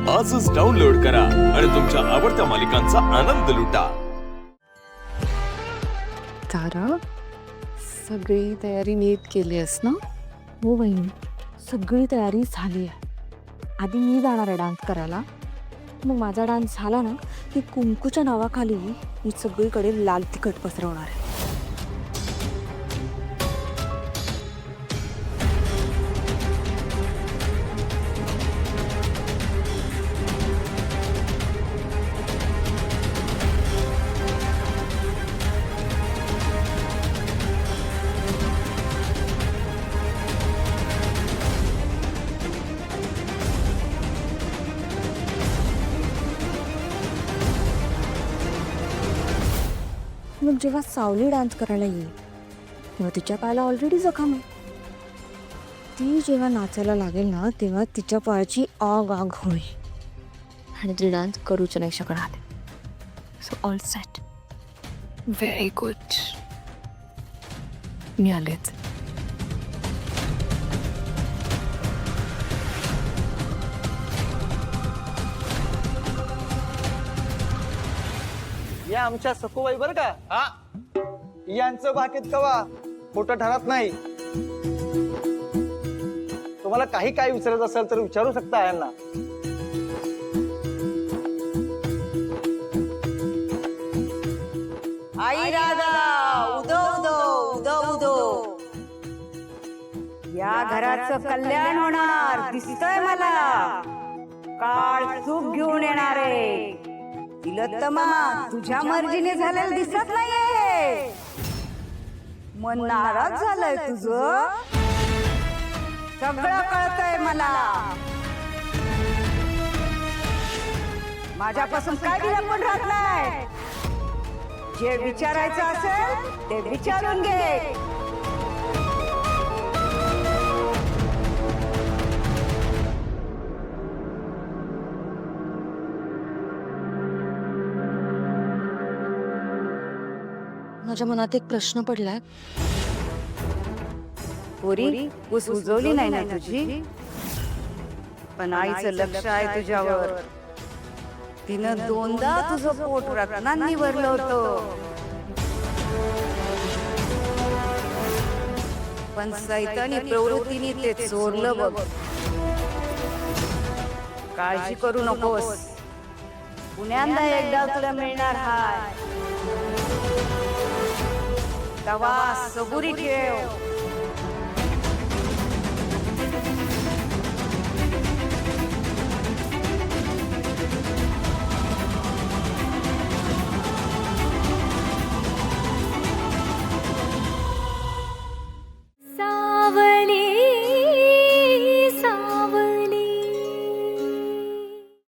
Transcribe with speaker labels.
Speaker 1: आजच डाउनलोड करा आणि तुमच्या आवडत्या मालिकांचा आनंद लुटा।
Speaker 2: तारा, सगळी तयारी नीट केली आहेस ना?
Speaker 3: हो बहिणी, सगळी तयारी झाली आहे. आधी मी जाणार आहे डान्स करायला. मग माझा डान्स झाला ना की कुंकूच्या नावाखाली मी सगळीकडे लाल तिखट पसरवणार आहे. मग जेव्हा सावली डान्स करायला येईल तेव्हा तिच्या पायाला ऑलरेडी जखम आहे. ती जेव्हा नाचायला लागेल ना तेव्हा तिच्या पायाची आग आग होईल आणि ती डान्स करूच नाही शकणार. So all set.
Speaker 2: Very good. मी आलेच.
Speaker 4: या आमच्या सखूबाई बर का. यांचं बाकीत कवा खोटं ठरत नाही. तुम्हाला काही विचारायचं असेल तर विचारू शकता यांना.
Speaker 5: आई राधा उदो उदो उदो उदो. या घराचं कल्याण होणार दिसतंय मला. काळ चूक घेऊन येणार आहे. तिलोत्तमा, तुझ्या मर्जीने झालेलं दिसत नाहीये. मन नाराज झालंय तुझं. सगळं कळतंय मला. माझ्यापासून काय दिलं पण राहत नाही. जे विचारायचं असेल ते विचारून घे.
Speaker 3: माझ्या मनात एक प्रश्न पडलाय.
Speaker 5: पोरी, ऊस उजवली नाही ना तुझी. पण आईचं लक्ष आहे तुझ्यावर. तिनं दोनदा तुझं पोट रत्नांनी भरलं होतं. पण सैतानी प्रवृत्तीने ते चोरलं बघ. काळजी करू नकोस. पुण्यांदा एकदा तुला मिळणार हाय. तवा सबुरी ठेव.